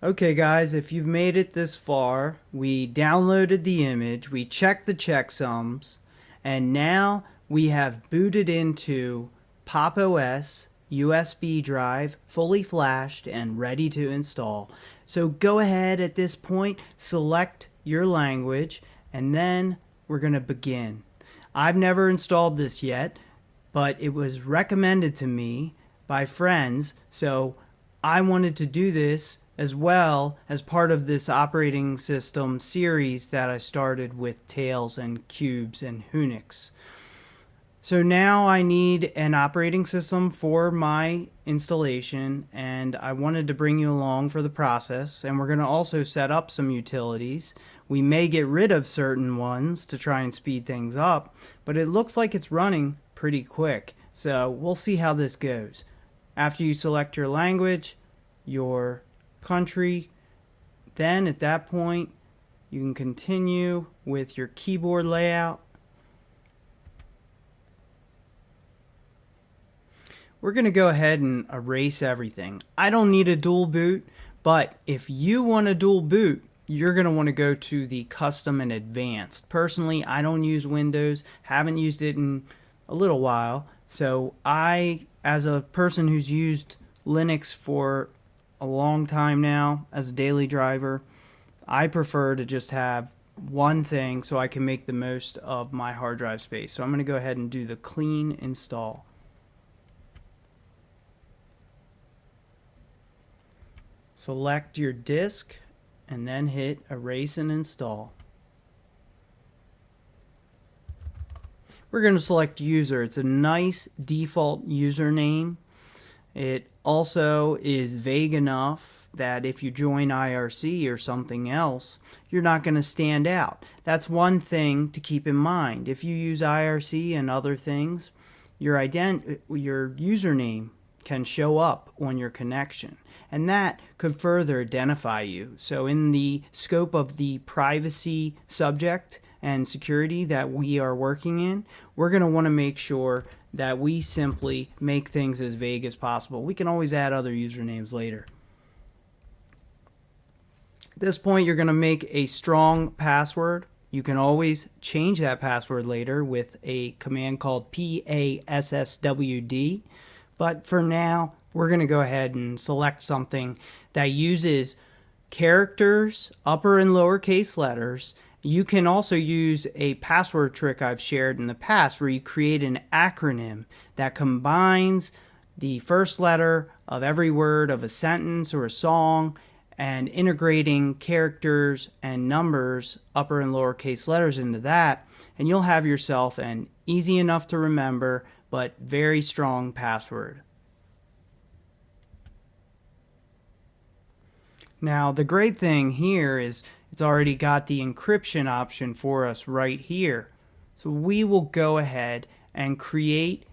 Okay guys, if you've made it this far, we downloaded the image, we checked the checksums, and now we have booted into PopOS USB drive, fully flashed and ready to install. So go ahead at this point, select your language, and then we're going to begin. I've never installed this yet, but it was recommended to me by friends, so I wanted to do this as well as part of this operating system series that I started with Tails and Cubes and Unix. So now I need an operating system for my installation, and I wanted to bring you along for the process, and we're going to also set up some utilities. We may get rid of certain ones to try and speed things up, but it looks like it's running pretty quick, so we'll see how this goes. After you select your language, your country, then at that point you can continue with your keyboard layout. We're going to go ahead and erase everything. I don't need a dual boot, but if you want a dual boot, you're going to want to go to the custom and advanced. Personally, I don't use Windows, haven't used it in a little while, so I, as a person who's used Linux for a long time now as a daily driver, I prefer to just have one thing so I can make the most of my hard drive space. So I'm going to go ahead and do the clean install. Select your disk and then hit erase and install. We're going to select user. It's a nice default username. It also is vague enough that if you join IRC or something else, you're not going to stand out. That's one thing to keep in mind. If you use IRC and other things, your username can show up on your connection, and that could further identify you. So in the scope of the privacy subject and security that we are working in, we're going to want to make sure that we simply make things as vague as possible. We can always add other usernames later. At this point, you're going to make a strong password. You can always change that password later with a command called PASSWD. But for now, we're going to go ahead and select something that uses characters, upper and lowercase letters. You can also use a password trick I've shared in the past where you create an acronym that combines the first letter of every word of a sentence or a song and integrating characters and numbers, upper and lowercase letters, into that, and you'll have yourself an easy enough to remember but very strong password. Now the great thing here is it's already got the encryption option for us right here. So we will go ahead and create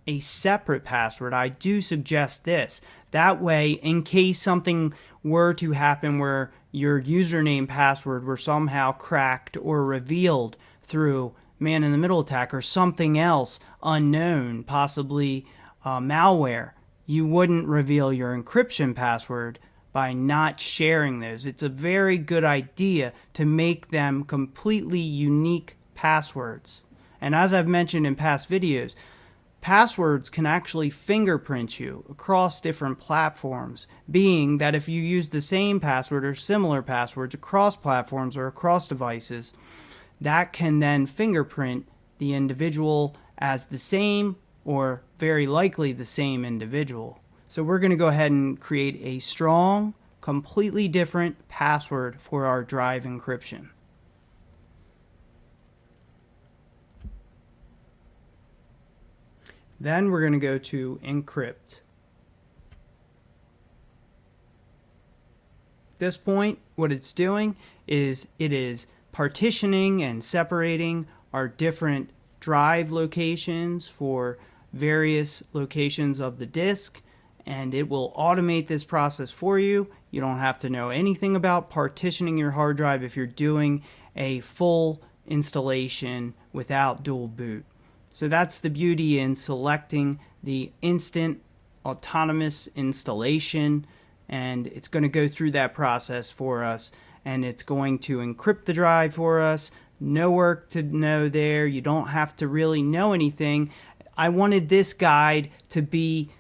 a separate password. I do suggest this. That way, in case something were to happen where your username password were somehow cracked or revealed through man-in-the-middle attack or something else unknown, possibly malware, you wouldn't reveal your encryption password by not sharing those. It's a very good idea to make them completely unique passwords. And as I've mentioned in past videos, passwords can actually fingerprint you across different platforms, being that if you use the same password or similar passwords across platforms or across devices, that can then fingerprint the individual as the same or very likely the same individual. So we're going to go ahead and create a strong, completely different password for our drive encryption. Then we're going to go to encrypt. At this point, what it's doing is it is partitioning and separating our different drive locations for various locations of the disk, and it will automate this process for you. You don't have to know anything about partitioning your hard drive if you're doing a full installation without dual boot. So that's the beauty in selecting the instant autonomous installation and it's going to go through that process for us, and it's going to encrypt the drive for us. No work to know there. You don't have to really know anything. I wanted this guide to be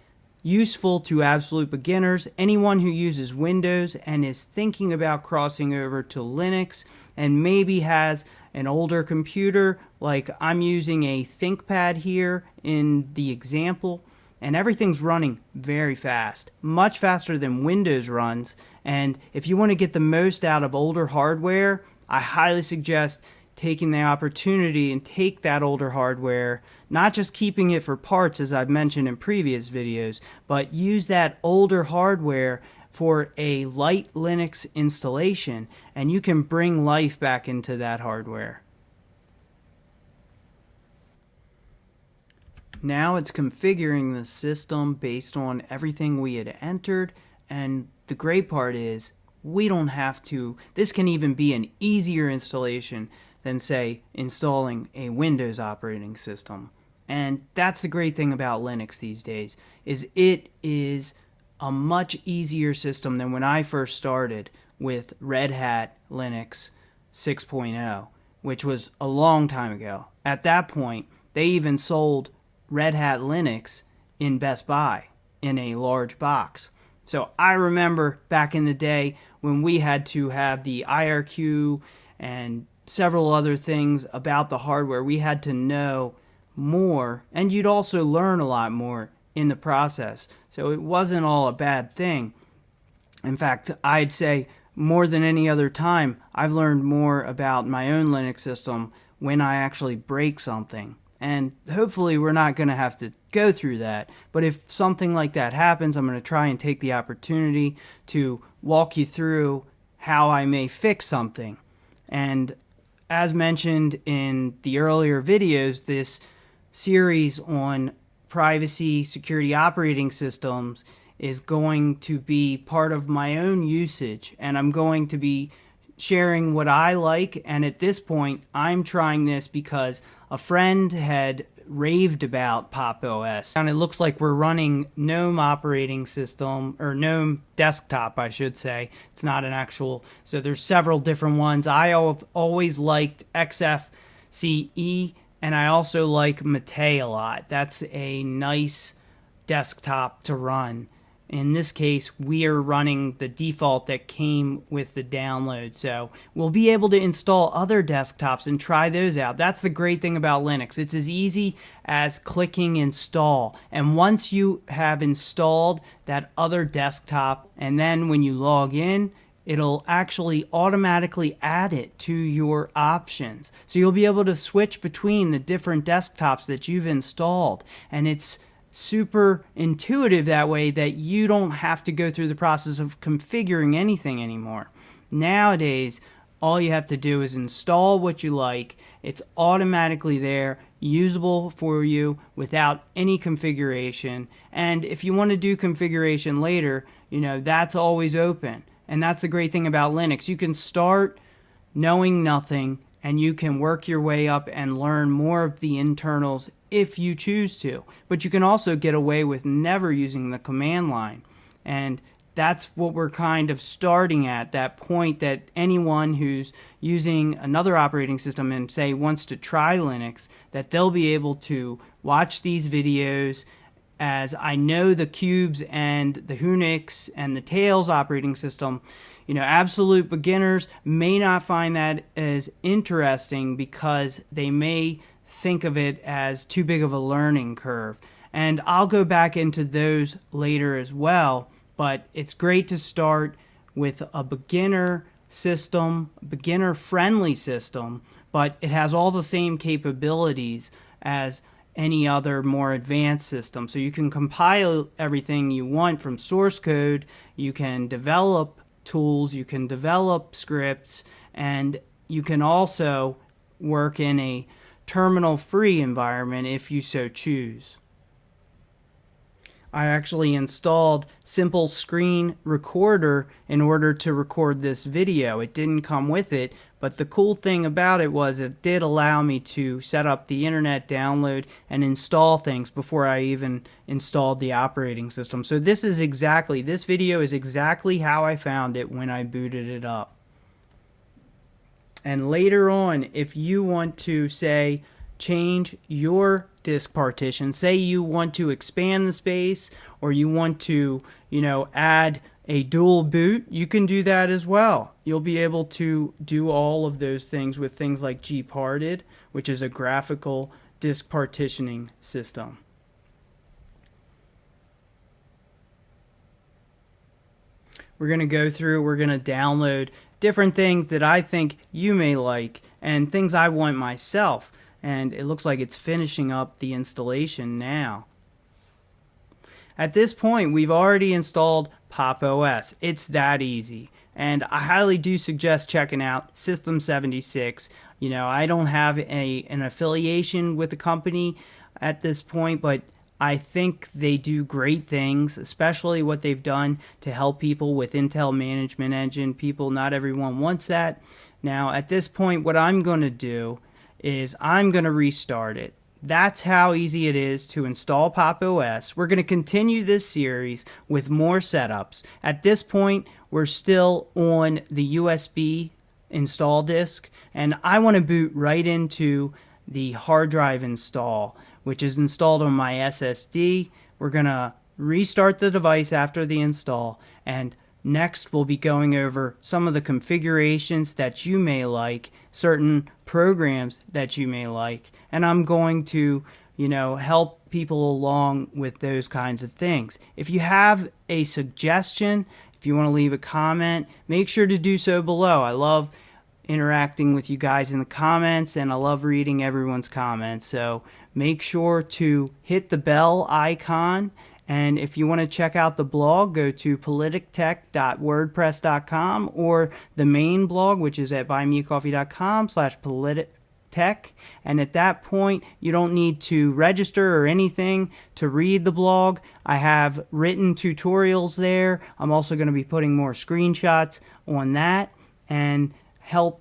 useful to absolute beginners, anyone who uses Windows and is thinking about crossing over to Linux and maybe has an older computer, like I'm using a ThinkPad here in the example, and everything's running very fast, much faster than Windows runs. And if you want to get the most out of older hardware, I highly suggest taking the opportunity and take that older hardware, not just keeping it for parts as I've mentioned in previous videos, but use that older hardware for a light Linux installation, and you can bring life back into that hardware. Now it's configuring the system based on everything we had entered, and the great part is we don't have to. This can even be an easier installation than, say, installing a Windows operating system. And that's the great thing about Linux these days, is it is a much easier system than when I first started with Red Hat Linux 6.0, which was a long time ago. At that point, they even sold Red Hat Linux in Best Buy in a large box. So I remember back in the day when we had to have the IRQ and several other things about the hardware. We had to know more, and you'd also learn a lot more in the process. So it wasn't all a bad thing. In fact, I'd say more than any other time, I've learned more about my own Linux system when I actually break something. And hopefully we're not going to have to go through that. But if something like that happens, I'm going to try and take the opportunity to walk you through how I may fix something. And as mentioned in the earlier videos, this series on privacy security operating systems is going to be part of my own usage, and I'm going to be sharing what I like. And at this point, I'm trying this because a friend had raved about PopOS, and it looks like we're running Gnome operating system, or Gnome desktop I should say. It's not an actual, so there's several different ones. I have always liked XFCE, and I also like Mate a lot. That's a nice desktop to run. In this case, we are running the default that came with the download. So we'll be able to install other desktops and try those out. That's the great thing about Linux. It's as easy as clicking install. And once you have installed that other desktop, and then when you log in, it'll actually automatically add it to your options. So you'll be able to switch between the different desktops that you've installed. And it's super intuitive that way that you don't have to go through the process of configuring anything anymore. Nowadays, all you have to do is install what you like. It's automatically there, usable for you without any configuration. And if you want to do configuration later, that's always open. And that's the great thing about Linux. You can start knowing nothing, and you can work your way up and learn more of the internals if you choose to. But you can also get away with never using the command line. And that's what we're kind of starting at, that point that anyone who's using another operating system and say wants to try Linux, that they'll be able to watch these videos. As I know the Cubes and the Unix and the Tails operating system, absolute beginners may not find that as interesting because they may think of it as too big of a learning curve. And I'll go back into those later as well, but it's great to start with a beginner system, beginner-friendly system, but it has all the same capabilities as any other more advanced system. So you can compile everything you want from source code, you can develop tools, you can develop scripts, and you can also work in a terminal-free environment if you so choose. I actually installed Simple Screen Recorder in order to record this video. It didn't come with it, But the cool thing about it was it did allow me to set up the internet download and install things before I even installed the operating system. So this video is exactly how I found it when I booted it up. And later on, if you want to, say, change your disk partition, say you want to expand the space, or you want to, add a dual boot, you can do that as well. You'll be able to do all of those things with things like Gparted, which is a graphical disk partitioning system. We're going to go through, we're going to download different things that I think you may like and things I want myself. And it looks like it's finishing up the installation now. At this point, we've already installed PopOS. It's that easy. And I highly do suggest checking out System 76. I don't have an affiliation with the company at this point, but I think they do great things, especially what they've done to help people with Intel Management Engine. Not everyone wants that. Now, at this point, what I'm going to do is I'm going to restart it. That's how easy it is to install PopOS. We're going to continue this series with more setups. At this point, we're still on the USB install disk, and I want to boot right into the hard drive install, which is installed on my SSD. We're going to restart the device after the install, and next we'll be going over some of the configurations that you may like, certain programs that you may like, and I'm going to, help people along with those kinds of things. If you have a suggestion, if you want to leave a comment, make sure to do so below. I love interacting with you guys in the comments, and I love reading everyone's comments. So make sure to hit the bell icon, and if you want to check out the blog, go to politictech.wordpress.com or the main blog, which is at buymeacoffee.com/politictech. And at that point, you don't need to register or anything to read the blog. I have written tutorials there. I'm also going to be putting more screenshots on that and help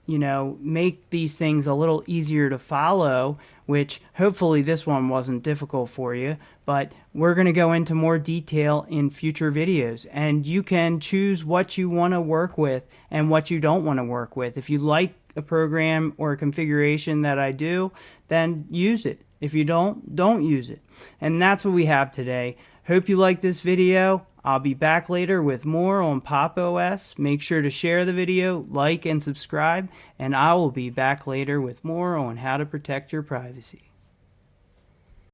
make these things a little easier to follow, which hopefully this one wasn't difficult for you, but we're going to go into more detail in future videos, and you can choose what you want to work with and what you don't want to work with. If you like a program or a configuration that I do, then use it. If you don't use it. And that's what we have today. Hope you like this video. I'll be back later with more on PopOS. Make sure to share the video, like, and subscribe, and I will be back later with more on how to protect your privacy.